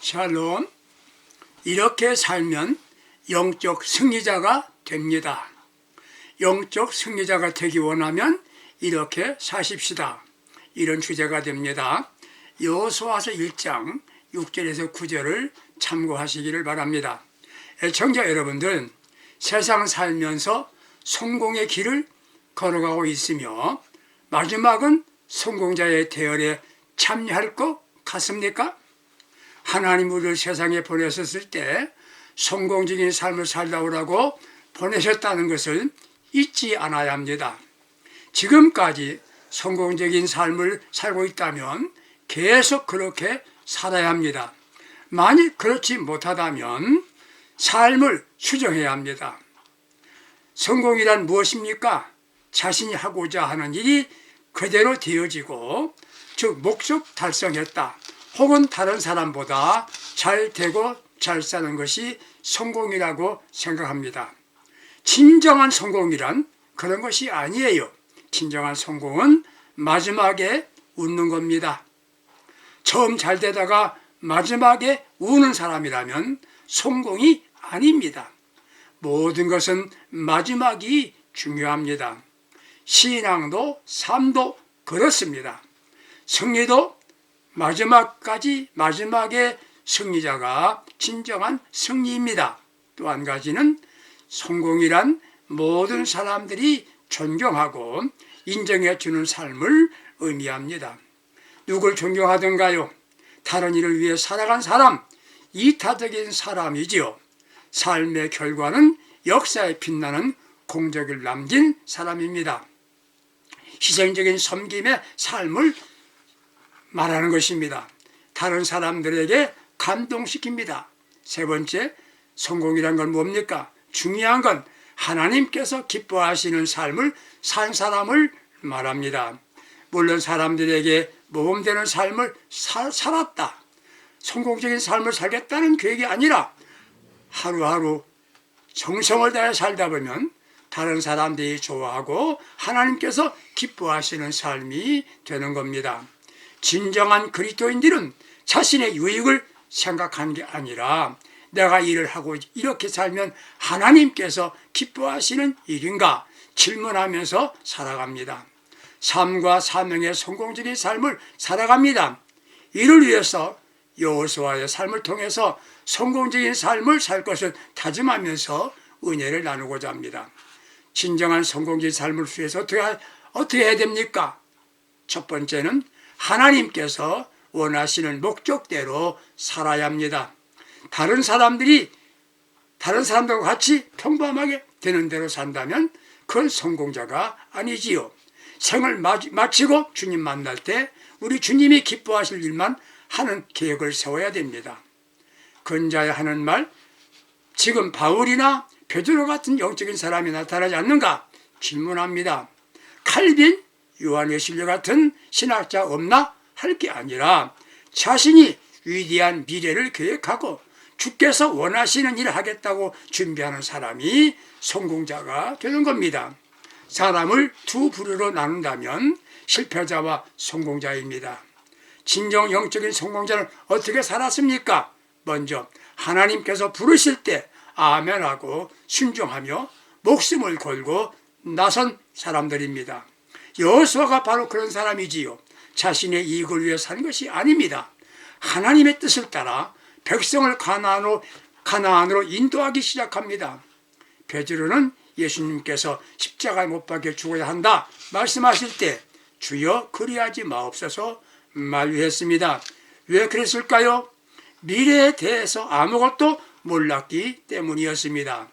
샬롬. 이렇게 살면 영적 승리자가 됩니다. 영적 승리자가 되기 원하면 이렇게 사십시다. 이런 주제가 됩니다. 여호수아서 1장 6절에서 9절을 참고하시기를 바랍니다. 애청자 여러분들, 세상 살면서 성공의 길을 걸어가고 있으며 마지막은 성공자의 대열에 참여할 것 같습니까? 하나님 우리를 세상에 보내셨을 때 성공적인 삶을 살라고 보내셨다는 것을 잊지 않아야 합니다. 지금까지 성공적인 삶을 살고 있다면 계속 그렇게 살아야 합니다. 만일 그렇지 못하다면 삶을 수정해야 합니다. 성공이란 무엇입니까? 자신이 하고자 하는 일이 그대로 되어지고, 즉 목적 달성했다, 혹은 다른 사람보다 잘 되고 잘 사는 것이 성공이라고 생각합니다. 진정한 성공이란 그런 것이 아니에요. 진정한 성공은 마지막에 웃는 겁니다. 처음 잘 되다가 마지막에 우는 사람이라면 성공이 아닙니다. 모든 것은 마지막이 중요합니다. 신앙도 삶도 그렇습니다. 승리도 마지막에 승리자가 진정한 승리입니다. 또 한 가지는 성공이란 모든 사람들이 존경하고 인정해 주는 삶을 의미합니다. 누굴 존경하던가요? 다른 이를 위해 살아간 사람, 이타적인 사람이지요. 삶의 결과는 역사에 빛나는 공적을 남긴 사람입니다. 희생적인 섬김의 삶을 말하는 것입니다. 다른 사람들에게 감동시킵니다. 세 번째, 성공이란 건 뭡니까? 중요한 건 하나님께서 기뻐하시는 삶을 산 사람을 말합니다. 물론 사람들에게 모범되는 삶을 살았다, 성공적인 삶을 살겠다는 계획이 아니라 하루하루 정성을 다해 살다 보면 다른 사람들이 좋아하고 하나님께서 기뻐하시는 삶이 되는 겁니다. 진정한 그리스도인들은 자신의 유익을 생각하는 게 아니라 내가 일을 하고 이렇게 살면 하나님께서 기뻐하시는 일인가 질문하면서 살아갑니다. 삶과 사명의 성공적인 삶을 살아갑니다. 이를 위해서 여호수아의 삶을 통해서 성공적인 삶을 살 것을 다짐하면서 은혜를 나누고자 합니다. 진정한 성공적인 삶을 위해서 어떻게 해야 됩니까? 첫 번째는 하나님께서 원하시는 목적대로 살아야 합니다. 다른 사람들과 같이 평범하게 되는 대로 산다면 그건 성공자가 아니지요. 생을 마치고 주님 만날 때 우리 주님이 기뻐하실 일만 하는 계획을 세워야 됩니다. 근자에 하는 말, 지금 바울이나 베드로 같은 영적인 사람이 나타나지 않는가 질문합니다. 칼빈, 요한웨슬리 같은 신학자 없나? 할 게 아니라 자신이 위대한 미래를 계획하고 주께서 원하시는 일을 하겠다고 준비하는 사람이 성공자가 되는 겁니다. 사람을 두 부류로 나눈다면 실패자와 성공자입니다. 진정 영적인 성공자는 어떻게 살았습니까? 먼저 하나님께서 부르실 때 아멘하고 순종하며 목숨을 걸고 나선 사람들입니다. 여호수아가 바로 그런 사람이지요. 자신의 이익을 위해 사는 것이 아닙니다. 하나님의 뜻을 따라 백성을 가나안으로 인도하기 시작합니다. 베드로는 예수님께서 십자가에 못 박혀 죽어야 한다 말씀하실 때 주여 그리하지 마옵소서 만류했습니다. 왜 그랬을까요? 미래에 대해서 아무것도 몰랐기 때문이었습니다.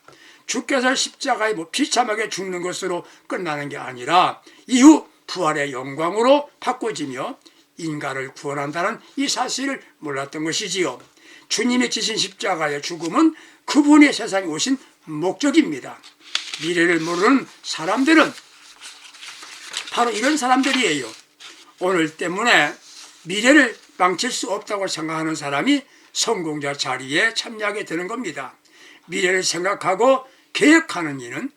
주께서 십자가에 비참하게 죽는 것으로 끝나는 게 아니라 이후 부활의 영광으로 바꿔지며 인간을 구원한다는 이 사실을 몰랐던 것이지요. 주님이 지신 십자가의 죽음은 그분이 세상에 오신 목적입니다. 미래를 모르는 사람들은 바로 이런 사람들이에요. 오늘 때문에 미래를 망칠 수 없다고 생각하는 사람이 성공자 자리에 참여하게 되는 겁니다. 미래를 생각하고 계획하는 이는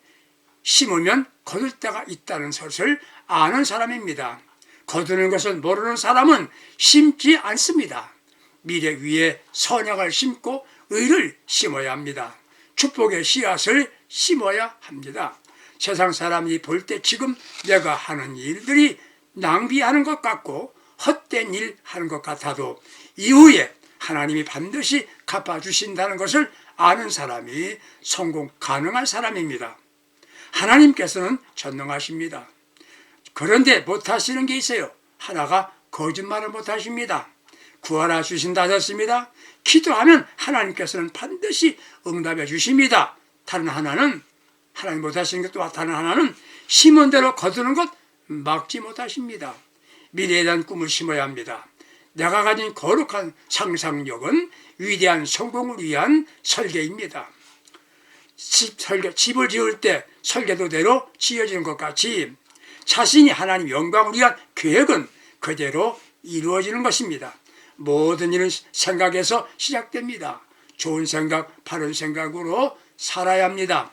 심으면 거둘 때가 있다는 것을 아는 사람입니다. 거두는 것을 모르는 사람은 심지 않습니다. 미래 위에 선약을 심고 의를 심어야 합니다. 축복의 씨앗을 심어야 합니다. 세상 사람이 볼 때 지금 내가 하는 일들이 낭비하는 것 같고 헛된 일 하는 것 같아도 이후에 하나님이 반드시 갚아주신다는 것을 아는 사람이 성공 가능한 사람입니다. 하나님께서는 전능하십니다. 그런데 못하시는 게 있어요. 하나가 거짓말을 못하십니다. 구하라 주신다 하셨습니다. 기도하면 하나님께서는 반드시 응답해 주십니다. 다른 하나는 하나님 못하시는 것 또 다른 하나는 심은 대로 거두는 것 막지 못하십니다. 미래에 대한 꿈을 심어야 합니다. 내가 가진 거룩한 상상력은 위대한 성공을 위한 설계입니다. 집을 지을 때 설계도대로 지어지는 것 같이 자신이 하나님 영광을 위한 계획은 그대로 이루어지는 것입니다. 모든 일은 생각에서 시작됩니다. 좋은 생각, 바른 생각으로 살아야 합니다.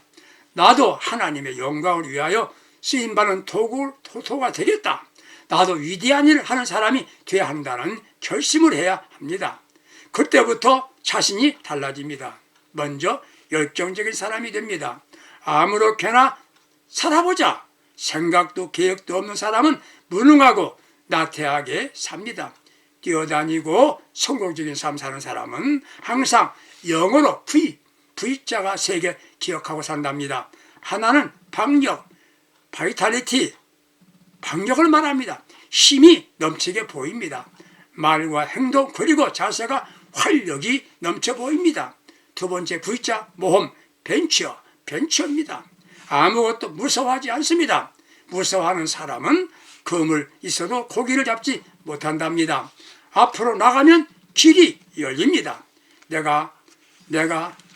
나도 하나님의 영광을 위하여 쓰임받는 도구가 되겠다. 나도 위대한 일을 하는 사람이 되어야 한다는 결심을 해야 합니다. 그때부터 자신이 달라집니다. 먼저 열정적인 사람이 됩니다. 아무렇게나 살아보자. 생각도 계획도 없는 사람은 무능하고 나태하게 삽니다. 뛰어다니고 성공적인 삶 사는 사람은 항상 영어로 V자가 3개 기억하고 산답니다. 하나는 박력, 바이탈리티, 박력을 말합니다. 힘이 넘치게 보입니다. 말과 행동 그리고 자세가 활력이 넘쳐 보입니다. 두 번째 V자 모험, 벤처입니다. 아무것도 무서워하지 않습니다. 무서워하는 사람은 그물 있어도 고기를 잡지 못한답니다. 앞으로 나가면 길이 열립니다. 내가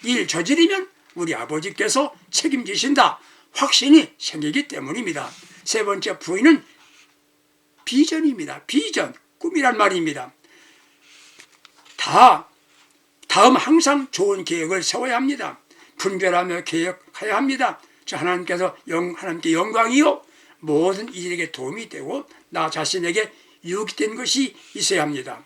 일 저지르면 우리 아버지께서 책임지신다. 확신이 생기기 때문입니다. 세 번째 V는 비전입니다. 비전, 꿈이란 말입니다. 다음 항상 좋은 계획을 세워야 합니다. 분별하며 계획해야 합니다. 하나님께 영광이요 모든 이들에게 도움이 되고 나 자신에게 유익이 된 것이 있어야 합니다.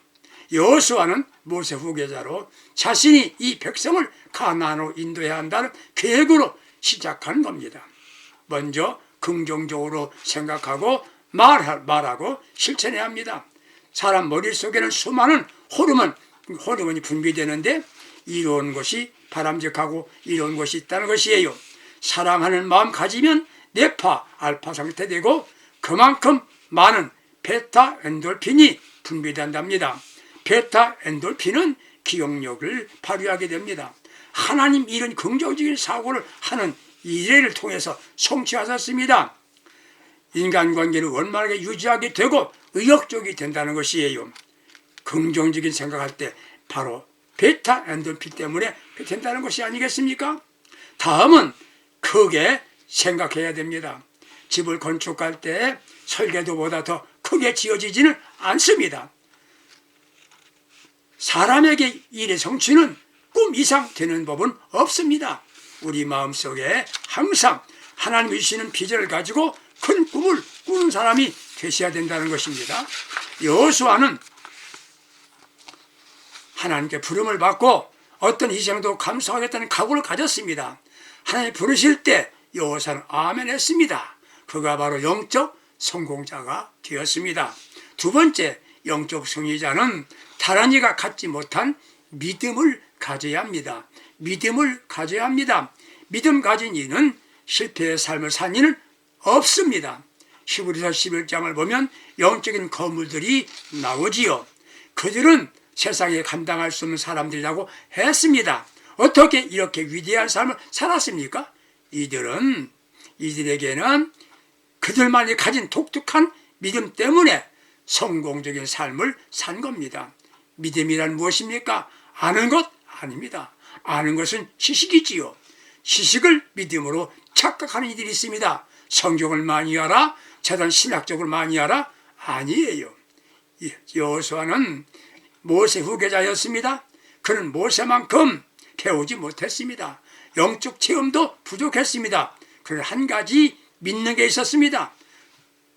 여호수아는 모세 후계자로 자신이 이 백성을 가나안으로 인도해야 한다는 계획으로 시작한 겁니다. 먼저 긍정적으로 생각하고 말하고 실천해야 합니다. 사람 머릿속에는 수많은 호르몬이 분비되는데 이로운 것이 바람직하고 이로운 것이 있다는 것이에요. 사랑하는 마음 가지면 뇌파, 알파 상태되고 그만큼 많은 베타 엔돌핀이 분비된답니다. 베타 엔돌핀은 기억력을 발휘하게 됩니다. 하나님 이런 긍정적인 사고를 하는 이래를 통해서 성취하셨습니다. 인간관계를 원만하게 유지하게 되고 의욕적이 된다는 것이에요. 긍정적인 생각할 때 바로 베타 엔돌핀 때문에 된다는 것이 아니겠습니까? 다음은 크게 생각해야 됩니다. 집을 건축할 때 설계도보다 더 크게 지어지지는 않습니다. 사람에게 일의 성취는 꿈 이상 되는 법은 없습니다. 우리 마음속에 항상 하나님이 주시는 비전을 가지고 큰 꿈을 꾸는 사람이 되셔야 된다는 것입니다. 여호수아는 하나님께 부름을 받고 어떤 희생도 감수하겠다는 각오를 가졌습니다. 하나님 부르실 때 여호수아는 아멘 했습니다. 그가 바로 영적 성공자가 되었습니다. 두 번째 영적 승리자는 다른 이가 갖지 못한 믿음을 가져야 합니다. 믿음을 가져야 합니다. 믿음 가진 이는 실패의 삶을 산 이는 없습니다. 히브리서 11장을 보면 영적인 거물들이 나오지요. 그들은 세상에 감당할 수 없는 사람들이라고 했습니다. 어떻게 이렇게 위대한 삶을 살았습니까? 이들에게는 그들만이 가진 독특한 믿음 때문에 성공적인 삶을 산 겁니다. 믿음이란 무엇입니까? 아는 것 아닙니다. 아는 것은 지식이지요. 지식을 믿음으로 착각하는 이들이 있습니다. 성경을 많이 알아? 재단 신학적으로 많이 알아? 아니에요. 여호수아는 모세 후계자였습니다. 그는 모세만큼 배우지 못했습니다. 영적 체험도 부족했습니다. 그는 한 가지 믿는 게 있었습니다.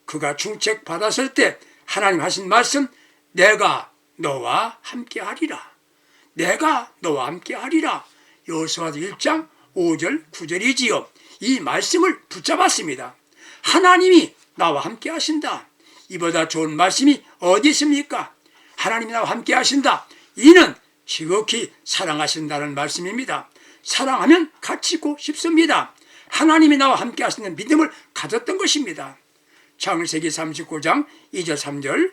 그가 중책 받았을 때 하나님 하신 말씀, 내가 너와 함께하리라. 내가 너와 함께하리라. 여호수아서 1장 5절 9절이지요. 이 말씀을 붙잡았습니다. 하나님이 나와 함께 하신다. 이보다 좋은 말씀이 어디 있습니까? 하나님이 나와 함께 하신다. 이는 지극히 사랑하신다는 말씀입니다. 사랑하면 같이 있고 싶습니다. 하나님이 나와 함께 하시는 믿음을 가졌던 것입니다. 창세기 39장 2절 3절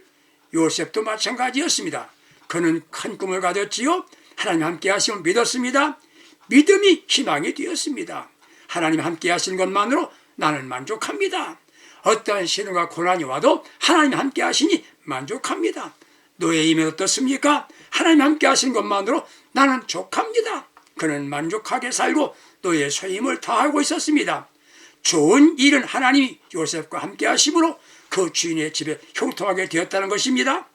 요셉도 마찬가지였습니다. 그는 큰 꿈을 가졌지요. 하나님 함께 하심을 믿었습니다. 믿음이 희망이 되었습니다. 하나님 함께 하시는 것만으로 나는 만족합니다. 어떠한 시련과 고난이 와도 하나님 함께 하시니 만족합니다. 노예의 힘은 어떻습니까? 하나님 함께 하시는 것만으로 나는 족합니다. 그는 만족하게 살고 노예의 소임을 다하고 있었습니다. 좋은 일은 하나님이 요셉과 함께 하심으로 그 주인의 집에 형통하게 되었다는 것입니다.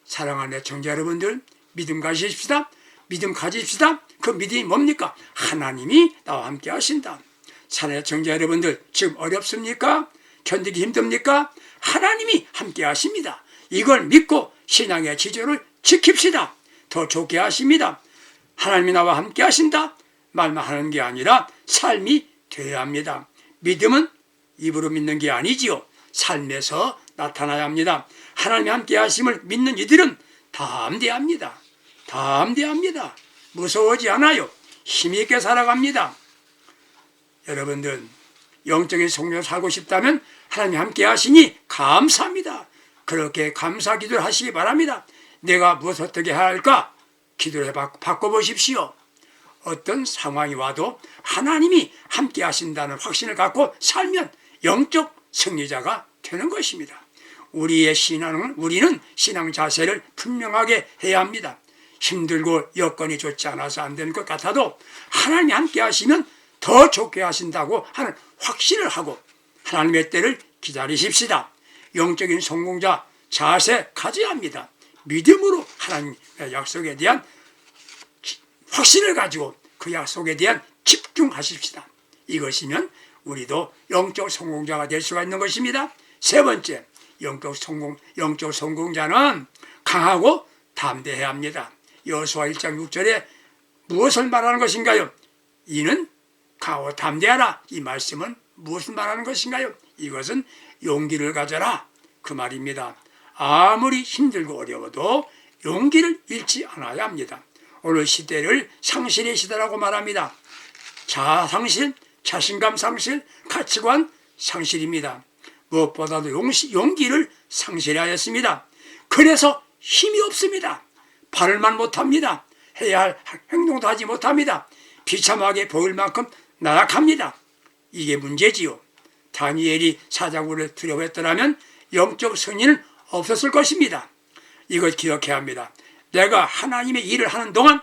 사랑하는 애청자 여러분들, 믿음 가지십시다. 믿음 가지십시다. 그 믿음이 뭡니까? 하나님이 나와 함께 하신다. 사랑하는 애청자 여러분들, 지금 어렵습니까? 견디기 힘듭니까? 하나님이 함께 하십니다. 이걸 믿고 신앙의 지조를 지킵시다. 더 좋게 하십니다. 하나님이 나와 함께 하신다. 말만 하는 게 아니라 삶이 되어야 합니다. 믿음은 입으로 믿는 게 아니지요. 삶에서 나타나야 합니다. 하나님이 함께 하심을 믿는 이들은 담대합니다. 담대합니다. 무서워하지 않아요. 힘있게 살아갑니다. 여러분들, 영적인 성령을 살고 싶다면 하나님이 함께 하시니 감사합니다. 그렇게 감사 기도를 하시기 바랍니다. 내가 무엇을 어떻게 해야 할까? 기도를 바꿔보십시오. 어떤 상황이 와도 하나님이 함께 하신다는 확신을 갖고 살면 영적 승리자가 되는 것입니다. 우리는 신앙 자세를 분명하게 해야 합니다. 힘들고 여건이 좋지 않아서 안 되는 것 같아도 하나님이 함께 하시면 더 좋게 하신다고 하는 확신을 하고 하나님의 때를 기다리십시다. 영적인 성공자 자세 가져야 합니다. 믿음으로 하나님의 약속에 대한 확신을 가지고 그 약속에 대한 집중하십시다. 이것이면 우리도 영적 성공자가 될 수가 있는 것입니다. 세 번째, 영적 성공자는 강하고 담대해야 합니다. 여호수아 1장 6절에 무엇을 말하는 것인가요? 이는 강하고 담대하라. 이 말씀은 무엇을 말하는 것인가요? 이것은 용기를 가져라. 그 말입니다. 아무리 힘들고 어려워도 용기를 잃지 않아야 합니다. 오늘 시대를 상실의 시대라고 말합니다. 자아 상실, 자신감 상실, 가치관 상실입니다. 무엇보다도 용기를 상실하였습니다. 그래서 힘이 없습니다. 발을만 못합니다. 해야 할 행동도 하지 못합니다. 비참하게 보일 만큼 나약합니다. 이게 문제지요. 다니엘이 사자굴을 두려워했더라면 영적 승리는 없었을 것입니다. 이걸 기억해야 합니다. 내가 하나님의 일을 하는 동안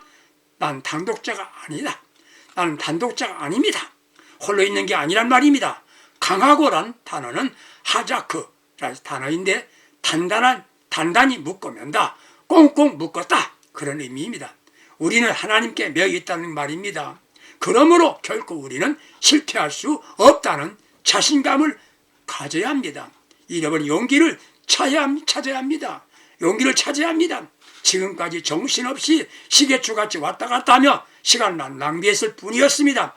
난 단독자가 아니다. 나는 단독자가 아닙니다. 홀로 있는 게 아니란 말입니다. 강하고란 단어는 하자크라는 단어인데 단단히 묶어맨다. 꽁꽁 묶었다. 그런 의미입니다. 우리는 하나님께 매여 있다는 말입니다. 그러므로 결코 우리는 실패할 수 없다는 자신감을 가져야 합니다. 잃어버린 용기를 찾아야 합니다. 용기를 찾아야 합니다. 지금까지 정신없이 시계추같이 왔다 갔다 하며 시간을 낭비했을 뿐이었습니다.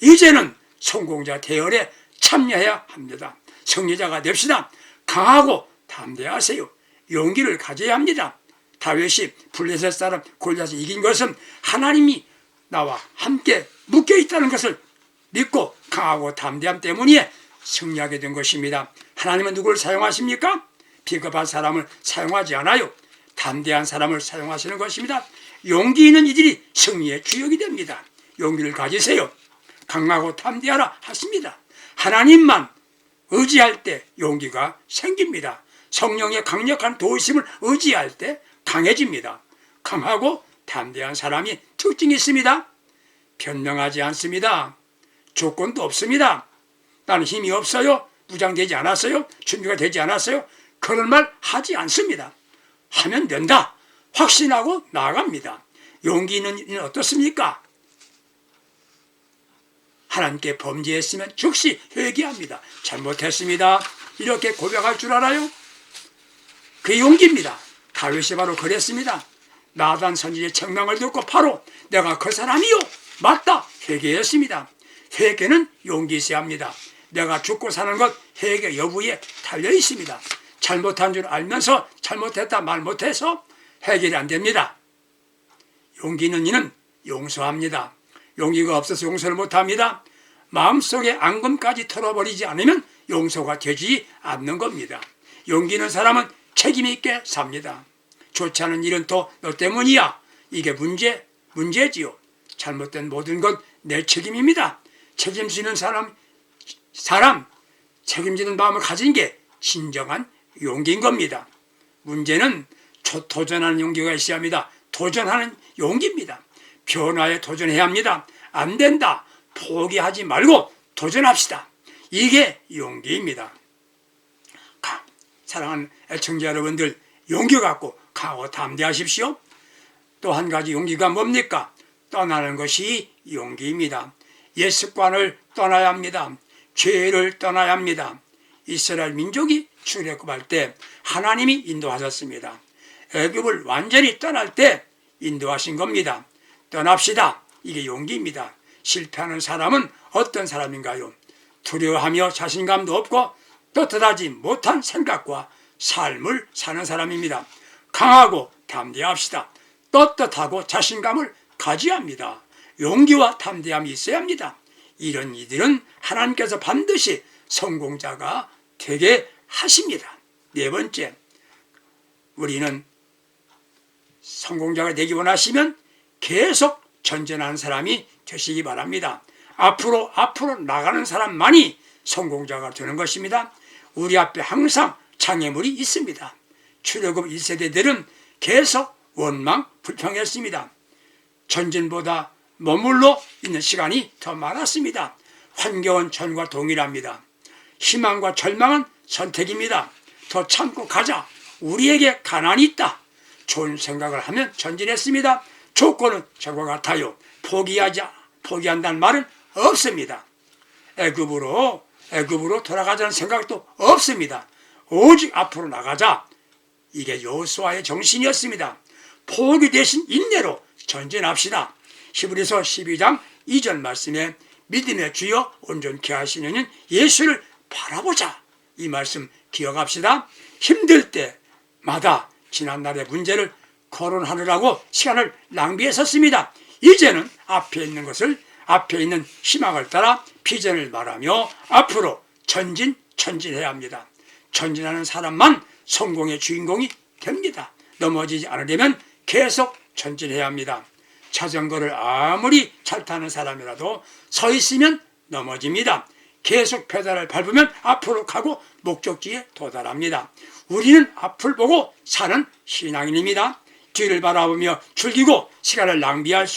이제는 성공자 대열에 참여해야 합니다. 승리자가 됩시다. 강하고 담대하세요. 용기를 가져야 합니다. 다윗이 블레셋 사람 골리앗을 이긴 것은 하나님이 나와 함께 묶여 있다는 것을 믿고 강하고 담대함 때문에 승리하게 된 것입니다. 하나님은 누구를 사용하십니까? 비겁한 사람을 사용하지 않아요. 담대한 사람을 사용하시는 것입니다. 용기 있는 이들이 승리의 주역이 됩니다. 용기를 가지세요. 강하고 담대하라 하십니다. 하나님만 의지할 때 용기가 생깁니다. 성령의 강력한 도우심을 의지할 때 강해집니다. 강하고 담대한 사람이 특징이 있습니다. 변명하지 않습니다. 조건도 없습니다. 나는 힘이 없어요. 무장되지 않았어요. 준비가 되지 않았어요. 그런 말 하지 않습니다. 하면 된다. 확신하고 나아갑니다. 용기 있는 이는 어떻습니까? 하나님께 범죄했으면 즉시 회개합니다. 잘못했습니다. 이렇게 고백할 줄 알아요? 그게 용기입니다. 다윗이 바로 그랬습니다. 나단 선지자의 책망을 듣고 바로 내가 그 사람이요 맞다 회개했습니다. 회개는 용기 있어야 합니다. 내가 죽고 사는 것 회개 여부에 달려 있습니다. 잘못한 줄 알면서 잘못했다 말 못해서 해결이 안 됩니다. 용기 있는 이는 용서합니다. 용기가 없어서 용서를 못합니다. 마음속에 앙금까지 털어버리지 않으면 용서가 되지 않는 겁니다. 용기 있는 사람은 책임 있게 삽니다. 좋지 않은 일은 또 너 때문이야. 이게 문제지요. 잘못된 모든 건 내 책임입니다. 책임지는 사람 책임지는 마음을 가진 게 진정한 용기인 겁니다. 문제는 도전하는 용기가 있어야 합니다. 도전하는 용기입니다. 변화에 도전해야 합니다. 안 된다. 포기하지 말고 도전합시다. 이게 용기입니다. 사랑하는 애청자 여러분들, 용기 갖고 강하고 담대하십시오. 또 한 가지 용기가 뭡니까? 떠나는 것이 용기입니다. 옛 습관을 떠나야 합니다. 죄를 떠나야 합니다. 이스라엘 민족이 출애굽할 때 하나님이 인도하셨습니다. 애굽을 완전히 떠날 때 인도하신 겁니다. 떠납시다. 이게 용기입니다. 실패하는 사람은 어떤 사람인가요? 두려워하며 자신감도 없고 떳떳하지 못한 생각과 삶을 사는 사람입니다. 강하고 담대합시다. 떳떳하고 자신감을 가져야 합니다. 용기와 담대함이 있어야 합니다. 이런 이들은 하나님께서 반드시 성공자가 되게 하십니다. 네 번째, 우리는 성공자가 되기 원하시면 계속 전진하는 사람이 되시기 바랍니다. 앞으로 나가는 사람만이 성공자가 되는 것입니다. 우리 앞에 항상 장애물이 있습니다. 출애굽 1세대들은 계속 원망 불평했습니다. 전진보다 머물러 있는 시간이 더 많았습니다. 환경은 전과 동일합니다. 희망과 절망은 선택입니다. 더 참고 가자. 우리에게 가난이 있다. 좋은 생각을 하면 전진했습니다. 조건은 저와 같아요. 포기한다는 말은 없습니다. 애굽으로 돌아가자는 생각도 없습니다. 오직 앞으로 나가자. 이게 여호수아의 정신이었습니다. 포기 대신 인내로 전진합시다. 히브리서 12장 2절 말씀에 믿음의 주여 온전케 하시는 예수를 바라보자. 이 말씀 기억합시다. 힘들 때마다 지난날의 문제를 거론하느라고 시간을 낭비했었습니다. 이제는 앞에 있는 희망을 따라 비전을 말하며 앞으로 전진해야 합니다. 전진하는 사람만 성공의 주인공이 됩니다. 넘어지지 않으려면 계속 전진해야 합니다. 자전거를 아무리 잘 타는 사람이라도 서 있으면 넘어집니다. 계속 페달을 밟으면 앞으로 가고 목적지에 도달합니다. 우리는 앞을 보고 사는 신앙인입니다. 뒤를 바라보며 즐기고 시간을 낭비할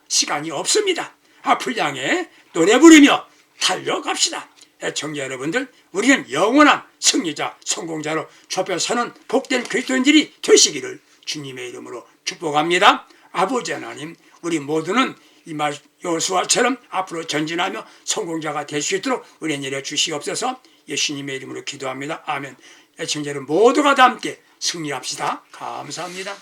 시간이 없습니다. 앞을 향해 노래 부르며 달려갑시다. 애청자 여러분들, 우리는 영원한 승리자, 성공자로 좁혀서는 복된 그리스도인들이 되시기를 주님의 이름으로 축복합니다. 아버지 하나님, 우리 모두는 이 말 여호수아처럼 앞으로 전진하며 성공자가 될 수 있도록 은혜 내려 주시옵소서. 예수님의 이름으로 기도합니다. 아멘. 애청자 여러분 모두가 다 함께 승리합시다. 감사합니다.